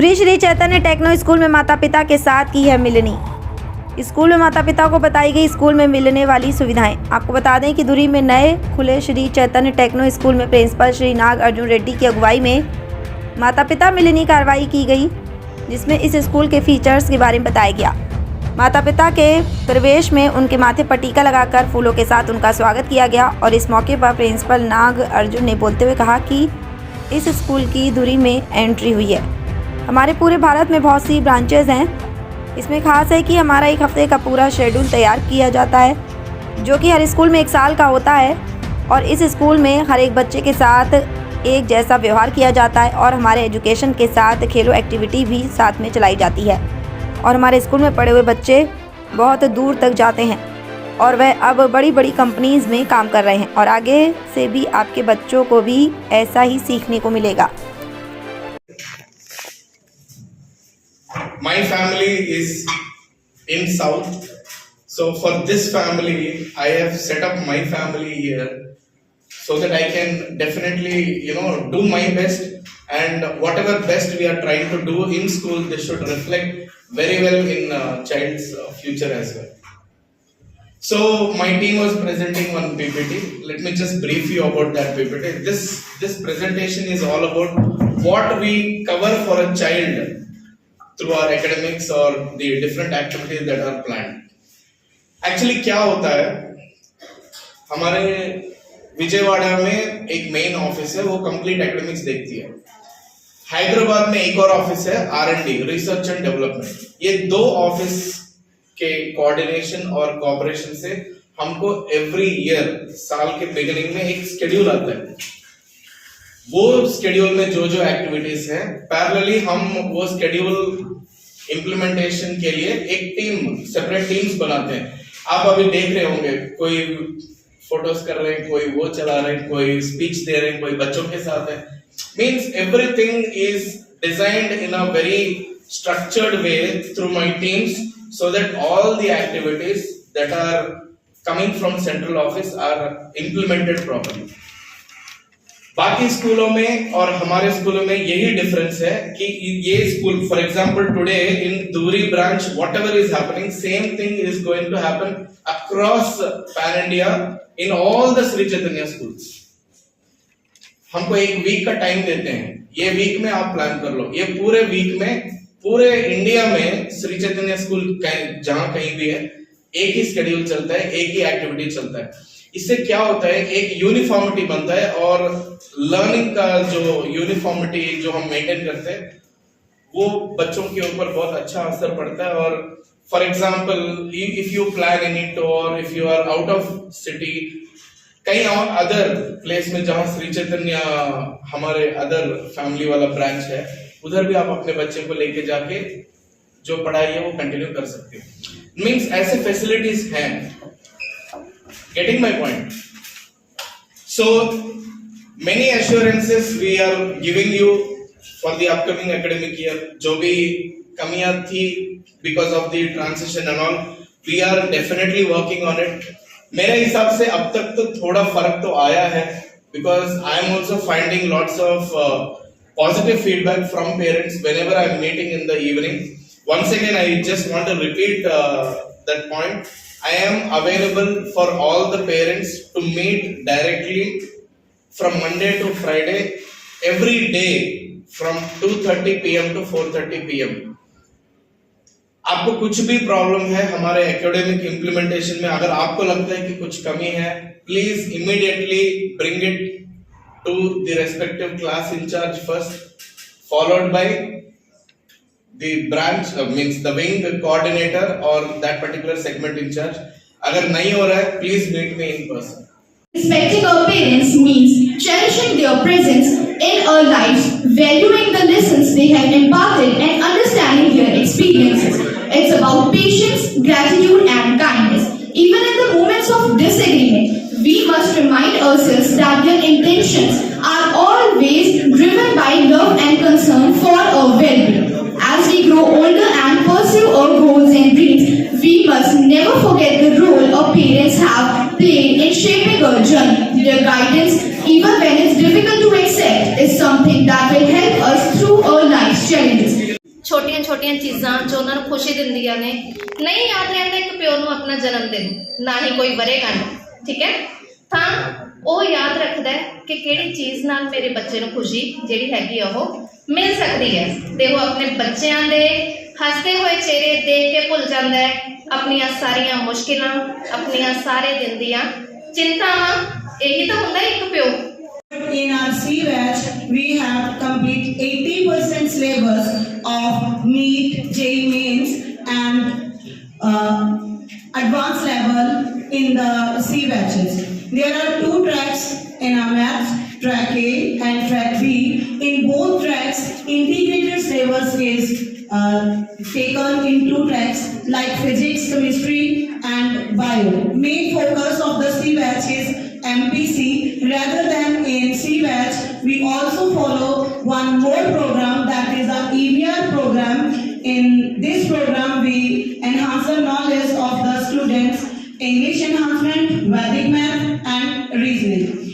Free Shri Chaitanya techno school में माता पिता के साथ की है मिलनी। स्कूल में माता पिता को बताई गई स्कूल में मिलने वाली सुविधाएं। आपको बता दें कि धुरी में नए खुले श्री चैतन्य टेक्नो स्कूल में प्रिंसिपल श्री नाग अर्जुन रेड्डी की अगुवाई में माता पिता मिलनी कार्रवाई की गई, जिसमें इस स्कूल के फीचर्स के बारे में बताया गया। माता पिता के प्रवेश में उनके माथे पर टीका लगाकर फूलों के साथ उनका स्वागत किया गया और इस मौके पर प्रिंसिपल नाग अर्जुन ने बोलते हुए कहा कि इस स्कूल की धुरी में एंट्री हुई है। हमारे पूरे भारत में बहुत सी ब्रांचेज हैं। इसमें खास है कि हमारा एक हफ्ते का पूरा शेड्यूल तैयार किया जाता है, जो कि हर स्कूल में 1 साल का होता है और इस स्कूल में हर एक बच्चे के साथ एक जैसा व्यवहार किया जाता है और हमारे एजुकेशन के साथ खेलो एक्टिविटी भी साथ में चलाई जाती है। और हमारे स्कूल में पढ़े हुए बच्चे बहुत दूर तक जाते हैं और वह अब बड़ी बड़ी कंपनीज़ में काम कर रहे हैं और आगे से भी आपके बच्चों को भी ऐसा ही सीखने को मिलेगा। My family is in South, so for this family, I have set up my family here, so that I can definitely, do my best, and whatever best we are trying to do in school, this should reflect very well in child's future as well. So my team was presenting one PPT. Let me just brief you about that PPT. This presentation is all about what we cover for a child through our academics or the different activities that are planned. Actually क्या होता है, हमारे विजयवाड़ा में एक main office है, वो complete academics देखती है। हैदराबाद में एक और ऑफिस है, R&D, रिसर्च एंड डेवलपमेंट। ये 2 ऑफिस के कोऑर्डिनेशन और कोऑपरेशन से हमको एवरी ईयर साल के बिगिनिंग में एक शेड्यूल आता है। वो शेड्यूल में जो जो एक्टिविटीज हैं, पैरेलली हम वो शेड्यूल इम्प्लीमेंटेशन के लिए एक टीम, सेपरेट टीम्स बनाते हैं। आप अभी देख रहे होंगे, कोई फोटोज कर रहे हैं, कोई वो चला रहे हैं, कोई स्पीच दे रहे हैं, कोई बच्चों के साथ है। Means everything is designed in a very structured way through my teams, so that all the activities that are coming from central office are implemented properly. बाकी स्कूलों में और हमारे स्कूलों में यही डिफरेंस है कि ये school, for example today in Dhuri branch, whatever is happening, same thing is going to happen across pan India in all the Shri Chaitanya schools. हमको 1 वीक का टाइम देते हैं, ये वीक में आप प्लान कर लो। ये पूरे वीक में पूरे इंडिया में श्री चैतन्य स्कूल जहां कहीं भी है, एक ही शेड्यूल चलता है, एक ही एक्टिविटी चलता है। इससे क्या होता है, एक यूनिफॉर्मिटी बनता है और लर्निंग का जो यूनिफॉर्मिटी जो हम मेंटेन करते हैं, वो बच्चों के ऊपर बहुत अच्छा असर पड़ता है। और for example, if you plan any tour, if you are out of city, कहीं और अदर प्लेस में जहां श्री चैतन्य हमारे अदर फैमिली वाला ब्रांच है, उधर भी आप अपने बच्चे को लेके जाके जो पढ़ाई है वो कंटिन्यू कर सकते हैं। मीन्स ऐसे फैसिलिटीज हैं। Getting my point? So many assurances we are giving you for the upcoming academic year. जो भी कमियां थी because of the transition and all, we are definitely working on it. मेरे हिसाब से अब तक तो थोड़ा फर्क तो आया है, because I am also finding lots of positive feedback from parents whenever I'm meeting in the evening. Once again, I just want to repeat that point. I am available for all the parents to meet directly from Monday to Friday, every day from 2:30 PM to 4:30 PM. आपको कुछ भी problem है हमारे academic implementation में, अगर आपको लगता है कि कुछ कमी है, please immediately bring it to the respective class in charge first, followed by the branch, means the wing coordinator or that particular segment in charge. अगर नहीं हो रहा है, please meet me in person. Respecting our parents means cherishing their presence in our lives, valuing the lessons they have imparted and understanding their experiences. It's about patience, gratitude and kindness. Even in the moments of disagreement, we must remind ourselves that their intentions are always driven by love and concern for our well-being. As we grow older and pursue our goals and dreams, we must never forget the role our parents have played in shaping our journey. Their guidance, even when it's difficult to accept, is something that will help us through our life's challenges. ਛੋਟੀਆਂ ਚੀਜ਼ਾਂ ਜੋ ਉਹਨਾਂ ਨੂੰ ਖੁਸ਼ੀ ਦਿੰਦੀਆਂ ਨੇ। ਨਹੀਂ ਯਾਦ ਰਹਿੰਦਾ ਇੱਕ ਪਿਓ ਨੂੰ ਆਪਣਾ ਜਨਮ ਦਿਨ, ਨਾ ਹੀ ਕੋਈ ਵਰ੍ਹੇਗੰਢ, ਠੀਕ ਹੈ, ਤਾਂ ਉਹ ਯਾਦ ਰੱਖਦਾ ਹੈ ਕਿ ਕਿਹੜੀ ਚੀਜ਼ ਨਾਲ ਮੇਰੇ ਬੱਚੇ ਨੂੰ ਖੁਸ਼ੀ ਜਿਹੜੀ ਹੈਗੀ ਆ ਉਹ ਮਿਲ ਸਕਦੀ ਹੈ, ਤੇ ਉਹ ਆਪਣੇ ਬੱਚਿਆਂ ਦੇ ਹੱਸਦੇ ਹੋਏ ਚਿਹਰੇ ਦੇਖ ਕੇ ਭੁੱਲ ਜਾਂਦਾ ਹੈ ਆਪਣੀਆਂ ਸਾਰੀਆਂ ਮੁਸ਼ਕਿਲਾਂ, ਆਪਣੀਆਂ ਸਾਰੇ ਦਿਨ ਦੀਆਂ ਚਿੰਤਾਵਾਂ। ਇਹੀ ਤਾਂ ਹੁੰਦਾ ਇੱਕ ਪਿਓ। In our CVAT, we have complete 80% syllabus of NEET, JEE Mains and advanced level in the CVATs. There are 2 tracks in our maths, track A and track B. In both tracks, integrated syllabus is taken in 2 tracks like physics, chemistry and bio. Main focus of the CVAT is MPC. Rather than in CVAT, we also follow one more program, that is a EVR program. In this program, we enhance the knowledge of the students, English enhancement, Vedic math and reasoning.